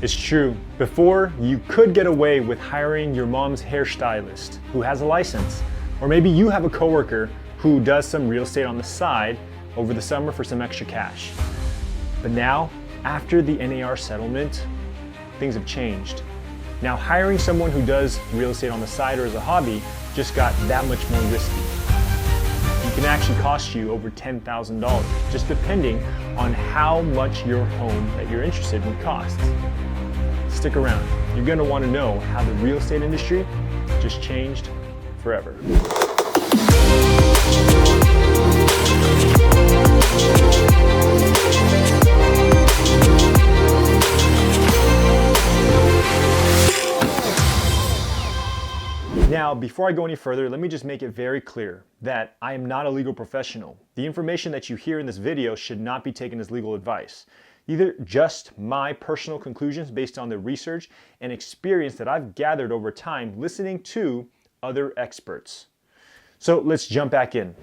It's true. Before, you could get away with hiring your mom's hairstylist who has a license. Or maybe you have a coworker who does some real estate on the side over the summer for some extra cash. But now, after the N.A.R. settlement, things have changed. Now hiring someone who does real estate on the side or as a hobby just got that much more risky. It can actually cost you over $10,000, just depending on how much your home that you're interested in costs. Stick around. You're going to want to know how the real estate industry just changed forever. Now, before I go any further, let me just make it very clear that I am not a legal professional. The information that you hear in this video should not be taken as legal advice. Either just my personal conclusions based on the research and experience that I've gathered over time listening to other experts. So let's jump back in.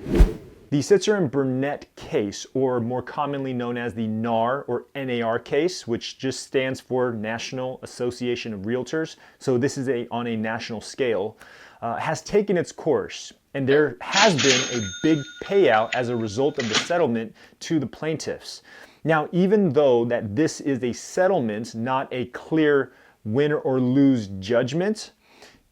The Sitzer and Burnett case, or more commonly known as the N.A.R. or N.A.R. case, which just stands for National Association of Realtors, so this is on a national scale, has taken its course, and there has been a big payout as a result of the settlement to the plaintiffs. Now, even though that this is a settlement, not a clear win or lose judgment,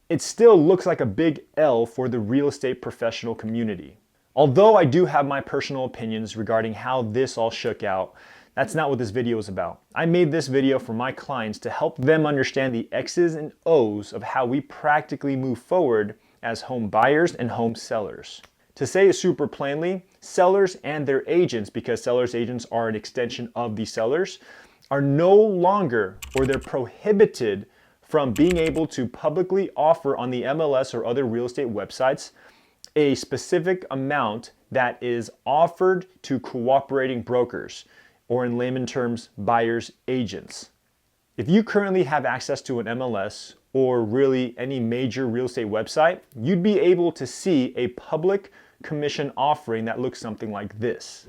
it still looks like a big L for the real estate professional community. Although I do have my personal opinions regarding how this all shook out, that's not what this video is about. I made this video for my clients to help them understand the X's and O's of how we practically move forward as home buyers and home sellers. To say it super plainly, sellers and their agents, because sellers' agents are an extension of the sellers, are no longer, or they're prohibited from being able to publicly offer on the MLS or other real estate websites a specific amount that is offered to cooperating brokers, or in layman terms, buyers' agents. If you currently have access to an MLS or really any major real estate website, you'd be able to see a public commission offering that looks something like this.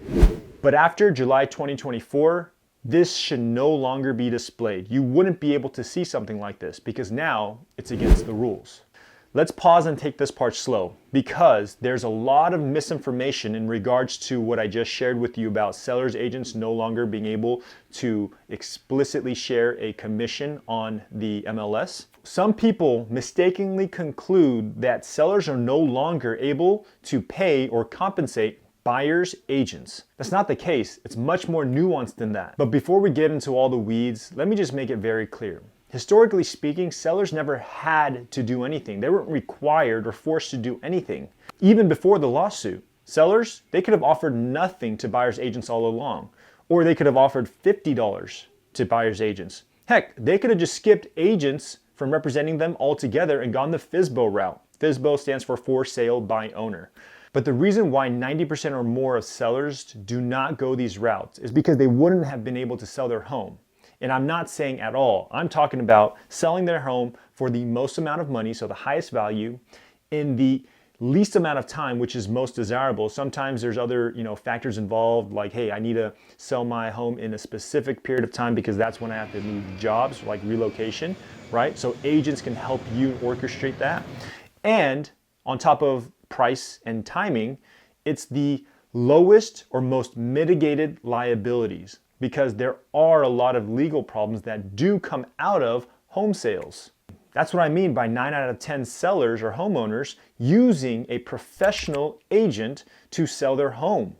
But after July 2024, this should no longer be displayed. You wouldn't be able to see something like this because now it's against the rules. Let's pause and take this part slow because there's a lot of misinformation in regards to what I just shared with you about sellers' agents no longer being able to explicitly share a commission on the MLS. Some people mistakenly conclude that sellers are no longer able to pay or compensate buyers' agents. That's not the case. It's much more nuanced than that. But before we get into all the weeds, let me just make it very clear. Historically speaking, sellers never had to do anything. They weren't required or forced to do anything. Even before the lawsuit, sellers, they could have offered nothing to buyers' agents all along. Or they could have offered $50 to buyers' agents. Heck, they could have just skipped agents from representing them altogether and gone the FSBO route. FSBO stands for for sale by owner. But the reason why 90% or more of sellers do not go these routes is because they wouldn't have been able to sell their home. And I'm not saying at all. I'm talking about selling their home for the most amount of money, so the highest value, in the least amount of time, which is most desirable. Sometimes there's other, factors involved, like, hey, I need to sell my home in a specific period of time because that's when I have to move jobs, like relocation, right? So agents can help you orchestrate that. And on top of price and timing, it's the lowest or most mitigated liabilities, because there are a lot of legal problems that do come out of home sales. That's what I mean by 9 out of 10 sellers or homeowners using a professional agent to sell their home.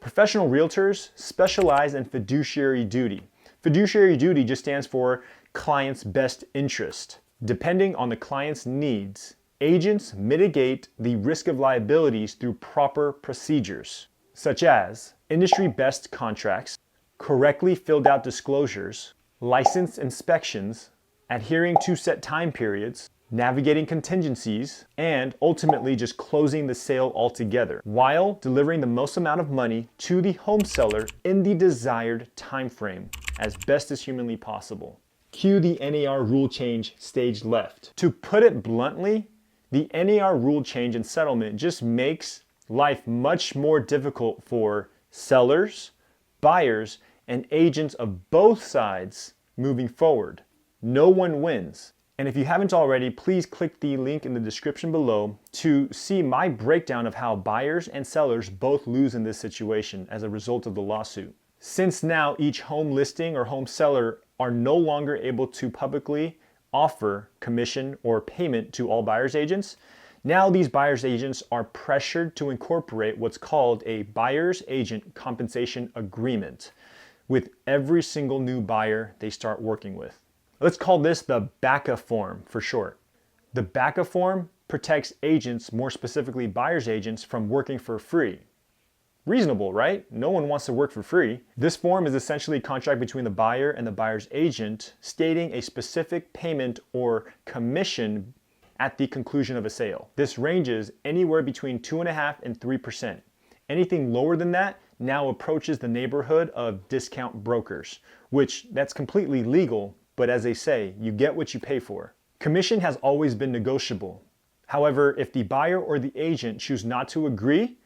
Professional realtors specialize in fiduciary duty. Fiduciary duty just stands for client's best interest. Depending on the client's needs, agents mitigate the risk of liabilities through proper procedures, such as industry best contracts, correctly filled out disclosures, licensed inspections, adhering to set time periods, navigating contingencies, and ultimately just closing the sale altogether while delivering the most amount of money to the home seller in the desired time frame as best as humanly possible. Cue the N.A.R. rule change stage left. To put it bluntly, the N.A.R. rule change and settlement just makes life much more difficult for sellers, buyers, and agents of both sides moving forward. No one wins. And if you haven't already, please click the link in the description below to see my breakdown of how buyers and sellers both lose in this situation as a result of the lawsuit. Since now each home listing or home seller are no longer able to publicly offer commission or payment to all buyer's agents, now these buyer's agents are pressured to incorporate what's called a buyer's agent compensation agreement with every single new buyer they start working with. Let's call this the BACA form for short. The BACA form protects agents, more specifically buyer's agents, from working for free. Reasonable, right? No one wants to work for free. This form is essentially a contract between the buyer and the buyer's agent stating a specific payment or commission at the conclusion of a sale. This ranges anywhere between 2.5% and 3%. Anything lower than that now approaches the neighborhood of discount brokers, which that's completely legal, but as they say, you get what you pay for. Commission has always been negotiable. However, if the buyer or the agent choose not to agree,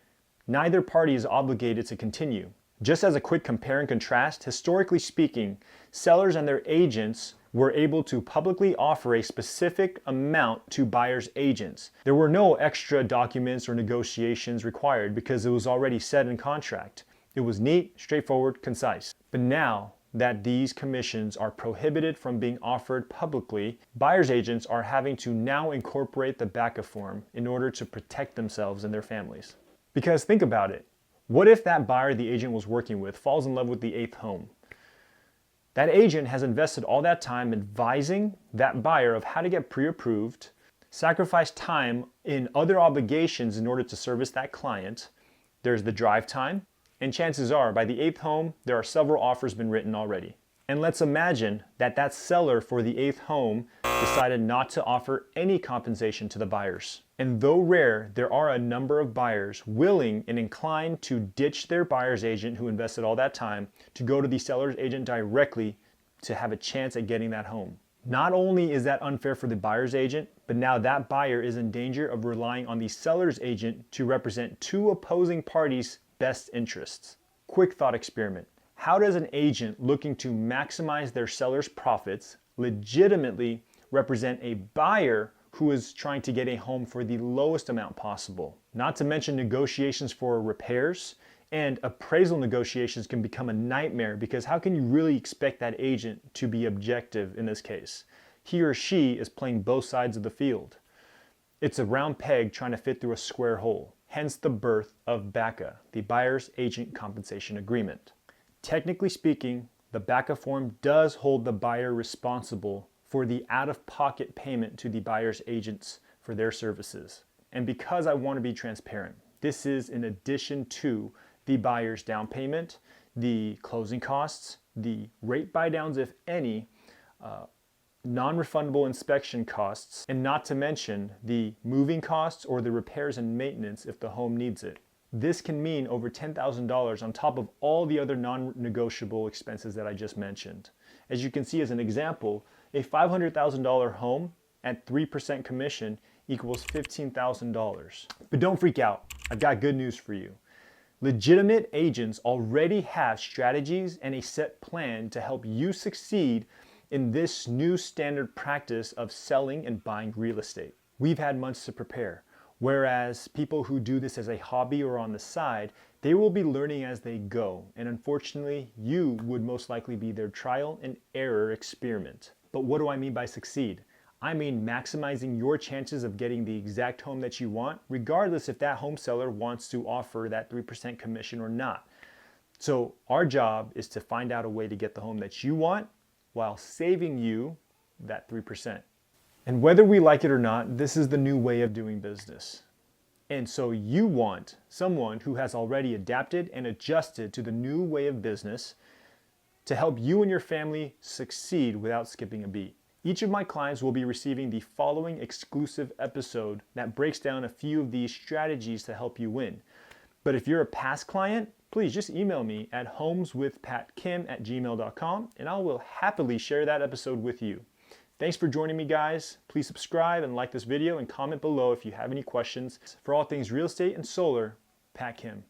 neither party is obligated to continue. Just as a quick compare and contrast, historically speaking, sellers and their agents were able to publicly offer a specific amount to buyers' agents. There were no extra documents or negotiations required because it was already set in contract. It was neat, straightforward, concise. But now that these commissions are prohibited from being offered publicly, buyer's agents are having to now incorporate the BACA form in order to protect themselves and their families. Because think about it. What if that buyer the agent was working with falls in love with the 8th home? That agent has invested all that time advising that buyer of how to get pre-approved, sacrificed time in other obligations in order to service that client. There's the drive time, and chances are by the 8th home, there are several offers been written already. And let's imagine that that seller for the 8th home decided not to offer any compensation to the buyers. And though rare, there are a number of buyers willing and inclined to ditch their buyer's agent who invested all that time to go to the seller's agent directly to have a chance at getting that home. Not only is that unfair for the buyer's agent, but now that buyer is in danger of relying on the seller's agent to represent two opposing parties' best interests. Quick thought experiment. How does an agent looking to maximize their seller's profits legitimately represent a buyer who is trying to get a home for the lowest amount possible? Not to mention negotiations for repairs and appraisal negotiations can become a nightmare because how can you really expect that agent to be objective in this case? He or she is playing both sides of the field. It's a round peg trying to fit through a square hole. Hence the birth of BACA, the Buyer's Agent Compensation Agreement. Technically speaking, the BACA form does hold the buyer responsible for the out-of-pocket payment to the buyer's agents for their services. And because I want to be transparent, this is in addition to the buyer's down payment, the closing costs, the rate buy-downs, if any, non-refundable inspection costs, and not to mention the moving costs or the repairs and maintenance if the home needs it. This can mean over $10,000 on top of all the other non-negotiable expenses that I just mentioned. As you can see as an example, a $500,000 home at 3% commission equals $15,000. But don't freak out, I've got good news for you. Legitimate agents already have strategies and a set plan to help you succeed in this new standard practice of selling and buying real estate. We've had months to prepare. Whereas people who do this as a hobby or on the side, they will be learning as they go. And unfortunately, you would most likely be their trial and error experiment. But what do I mean by succeed? I mean maximizing your chances of getting the exact home that you want, regardless if that home seller wants to offer that 3% commission or not. So our job is to find out a way to get the home that you want while saving you that 3%. And whether we like it or not, this is the new way of doing business. And so you want someone who has already adapted and adjusted to the new way of business to help you and your family succeed without skipping a beat. Each of my clients will be receiving the following exclusive episode that breaks down a few of these strategies to help you win. But if you're a past client, please just email me at homeswithpatkim@gmail.com and I will happily share that episode with you. Thanks for joining me, guys. Please subscribe and like this video and comment below if you have any questions. For all things real estate and solar, Pat Kim.